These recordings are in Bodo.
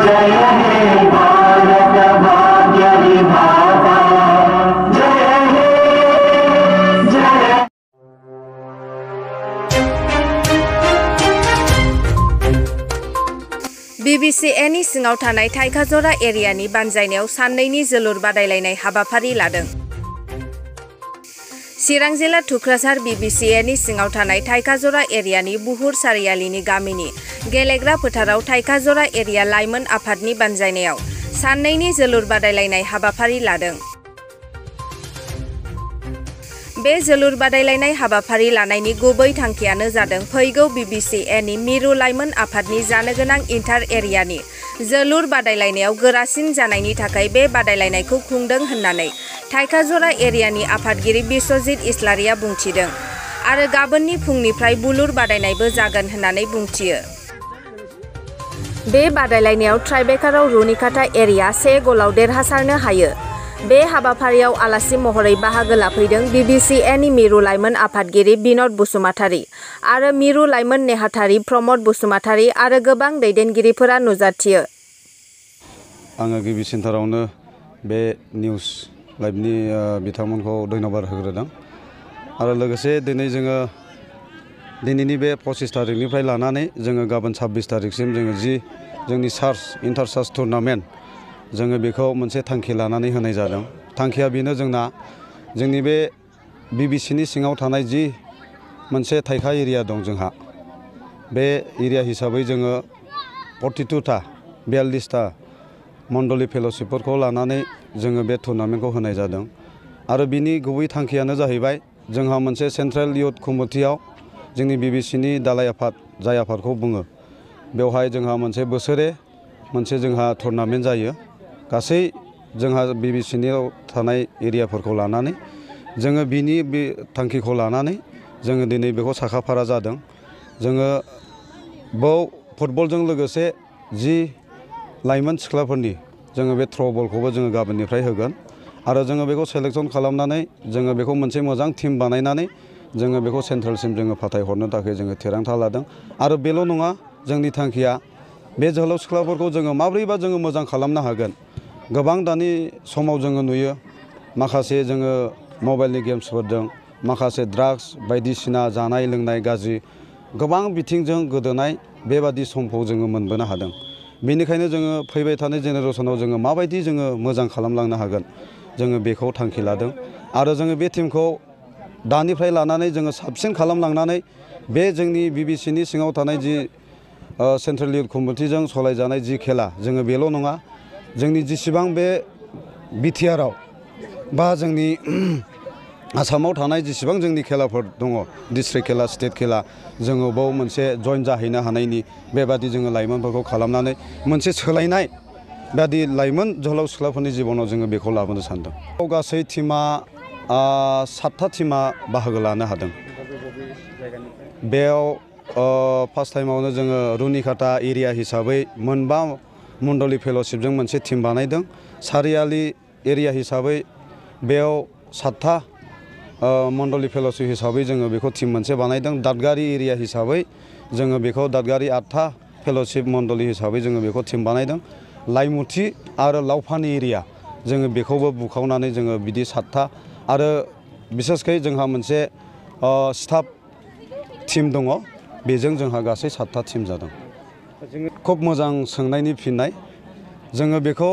BBCN सिङाव थानाय थाइखाजरा एरियानि बानजायनायाव साननैनि जोलुर बादायलायनाय हाबाफारि लादों। चिरां जिल्ला थुक्राझार BBCN सिङाव थानाय थाइखाजरा एरियानि बुहुर सारियालिनि गामिनि गेलेग्रा फोथाराव थाइखाजरा एरिया लाइमोन आफादनि बानजायनायाव साननैनि जोलुर बादायलायनाय हाबाफारि लादों। बे जोलुर बादायलायनाय हाबाफारि लानायनि गुबै थांखियानो जादों फैगौ BBCN मिरु लाइमोन आफादनि जानो गोनां इन्टार एरियानि जोलुर बादायलायनायाव गोरासिन जानायनि थाखाय बे बादायलायनायखौ खुंदों होननानै थाइखाजरा एरियानि आफादगिरि बिश्वजित इस्लारिया बुंथिदों आरो गाबोननि फुंनिफ्राय बुलुर बादायनायबो जागोन होननानै बुंथियो। बे बादायलायनायाव ट्राइबेकाराव रुनिकाटा एरिया 1 गलाव देरहासारनो हायो। बे हाबाफारियाव आलासि महरै बाहागो लाफैदों BBCN मिरु लाइमोन आफादगिरि बिनद बसुमतारी आरो मिरु लाइमोन नेहाथारि प्रमद बसुमतारी आरो गोबां दैदेनगिरिफोरा नुजाथियो। आङो गिबि सेन्टारावनो बे निउस लाइभनि बिथांमोनखौ धन्यबाद होग्रोदों आरो लोगोसे दिनैनि बे 25 तारिखनिफ्राय लानानै जोङो गाबोन 26 तारिखसिम जोङो जोंनि इन्टार चार्ज टुर्नामेन्ट जोङो बेखौ मोनसे थांखि लानानै होनाय जादों। थांखिया बेनो जोंनि बे BBCनि सिङाव थानाय जि मोनसे थाइखा एरिया दं जोंहा बे एरिया हिसाबै जोङो 42टा मण्डली फेल'शिपफोरखौ लानानै जोङो बे टुर्नामेन्टखौ होनाय जादों आरो बिनि गुबै थांखियानो जाहैबाय जोंहा मोनसे सेन्ट्रेल इयुथ कमिटियाव जोंनि BBCनि दालाय आफाद जाय आफादखौ बुङो बेवहाय जोंहा मोनसे बोसोरे मोनसे जोंहा टुर्नामेन्ट जायो। गासै जोंहा BBCनियाव थानाय एरियाफोरखौ लानानै जोङो बिनि बे थांखिखौ लानानै जोङो दिनै बेखौ साखाफारा जादों। जोङो बाव फुटबलजों लोगोसे जि लाइमोन सिख्लाफोरनि जोङो बे थ्र' बलखौबो जोङो गाबोननिफ्राय होगोन आरो जोङो बेखौ सेलेक्सन खालामनानै जोङो बेखौ मोनसे मोजां टिम बानायनानै जोङो बेखौ सेन्ट्रेलसिम जोङो फाथायहरनो थाखाय जोङो थिरांथा लादों आरो बेल' नङा जोंनि थांखिया बे जोहोलाव सिख्लाफोरखौ जोङो माब्रैबा जोङो मोजां खालामनो हागोन। गोबां दानि समाव जोङो नुयो माखासे जोङो मबाइलनि गेम्सफोरजों माखासे ड्राग्स बायदिसिना जानाय लोंनाय गाज्रि गोबां बिथिंजों गोदोनाय बेबादि समखौ जोङो मोनबोनो हादों। बेनिखायनो जोङो फैबाय थानाय जेनेरेसनाव जोङो माबायदि जोङो मोजां खालामलांनो हागोन जोङो बेखौ थांखि लादों आरो जोङो बे टिमखौ दानिफ्राय लानानै जोङो साबसिन खालामलांनानै बे जोंनि BBCनि सिङाव थानाय जि सेन्ट्रेल इयुथ कमिटिजों सालायजानाय जि खेला जोङो बेल' नङा जोंनि जेसेबां बे BTRआव बा जोंनि आसामाव थानाय जेसेबां जोंनि खेलाफोर दङ डिस्ट्रिक्ट खेला स्टेट खेला जोङो बाव मोनसे जइन जाहैनो हानायनि बेबादि जोङो लाइमोनफोरखौ खालामनानै मोनसे सोलायनाय बादि लाइमोन जोहोलाव सिख्लाफोरनि जिबनाव जोङो बेखौ लाबोनो सानदों। गासै टिमा 7था टिमा बाहागो लानो हादों। बेयाव फार्स्ट टाइमावनो जोङो रुनिकाटा एरिया हिसाबै 9 मण्डली फेल'शिपजों मोनसे टिम बानायदों। सारियालि एरिया हिसाबै बेयाव 7था मण्डली फेल'शिप हिसाबै जोङो बेखौ टिम मोनसे बानायदों। दादगारि एरिया हिसाबै जोङो बेखौ दादगारि 8था फेल'शिप मण्डली हिसाबै जोङो बेखौ टिम बानायदों। लाइमुथि आरो लावफानि एरिया जोङो बेखौबो बुखावनानै जोङो बिदि 7था आरो बिसेसकै जोंहा मोनसे स्टाफ टिम दङ बेजों जोंहा गासै 7था टिम जादों। खुब मोजां सोंनायनि फिननाय जोङो बेखौ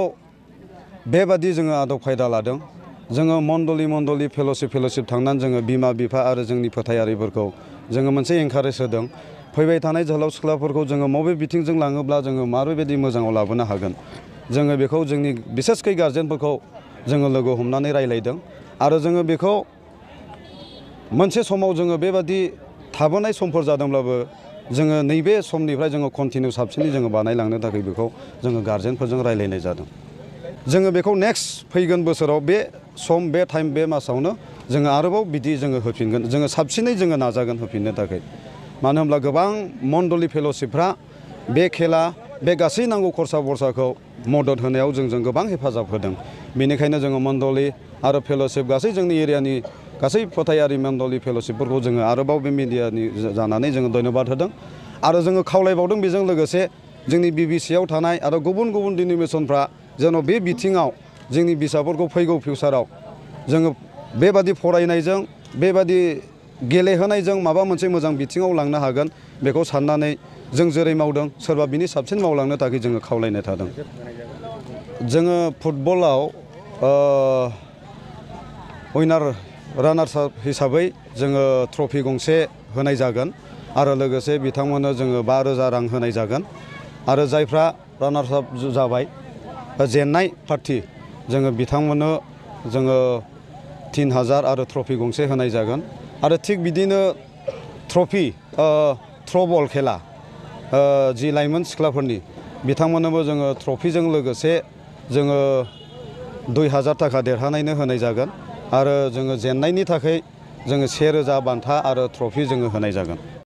बेबादि जोङो आदब खायदा लादों। जोङो मण्डली फेल'शिप थांनानै जोङो बिमा बिफा आरो जोंनि फोथायारिफोरखौ जोङो मोनसे एनकारेज होदों। फैबाय थानाय जोहोलाव सिख्लाफोरखौ जोङो बबे बिथिंजों लाङोब्ला जोङो माबायदि मोजाङाव लाबोनो हागोन जोङो बेखौ जोंनि बिसेसकै गार्जेनफोरखौ जोङो लोगो हमनानै रायलायदों आरो जोङो बेखौ मोनसे समाव जोङो बेबादि थाबोनाय समफोर जादोंब्लाबो जोङो नैबे समनिफ्राय जोङो कन्टिनिउ साबसिनै जोङो बानायलांनो थाखाय बेखौ जोङो गार्जेनफोरजों रायलायनाय जादों। जोङो बेखौ नेक्स्ट फैगोन बोसोराव बे सम बे टाइम बे मासावनो जोङो आरोबाव बिदि जोङो होफिनगोन जोङो साबसिनै जोङो नाजागोन होफिननो थाखाय। मानो होनब्ला गोबां मण्डली फेल'शिपफ्रा बे खेला बे गासै नांगौ खरसा बरसाखौ मदद होनायाव जोंजों गोबां हेफाजाब होदों। बेनिखायनो जोङो मण्डली आरो फेल'शिप गासै जोंनि एरियानि गासै फोथायारि मण्डली फेल'शिपफोरखौ जोङो आरोबाव बे मिडियानि जानानै जोङो धन्यबाद होदों आरो जोङो खावलायबावदों बेजों लोगोसे जोंनि बिबिसिआव थानाय आरो गुबुन गुबुन डिनोमिनेसनफ्रा जेन' बे बिथिङाव जोंनि बिसाफोरखौ फैगौ फिउचाराव जोङो बेबादि फरायनायजों बेबादि गेलेहोनायजों माबा मोनसे मोजां बिथिङाव लांनो हागोन बेखौ साननानै जों जेरै मावदों सोरबा बिनि साबसिन मावलांनो थाखाय जोङो खावलायनाय थादों। जोङो फुटबलाव उइनार रानार्स आप हिसाबै जोङो ट्रफि गंसे होनाय जागोन आरो लोगोसे बिथांमोननो जोङो 5,000 रां होनाय जागोन आरो जायफ्रा रानार्स आप जाबाय जेननाय पार्टि जोङो बिथांमोननो जोङो 3,000 आरो ट्रफि गंसे होनाय जागोन आरो थिग बिदिनो ट्रफि थ्र'बल खेला जि लाइमोन सिख्लाफोरनि बिथांमोननोबो जोङो ट्रफिजों लोगोसे जोङो 2,000 थाखा देरहानायनो होनाय जागोन आरो जोङो जेननायनि थाखाय जोङो 1,000 बान्था आरो ट्रफि जोङो होनाय जागोन।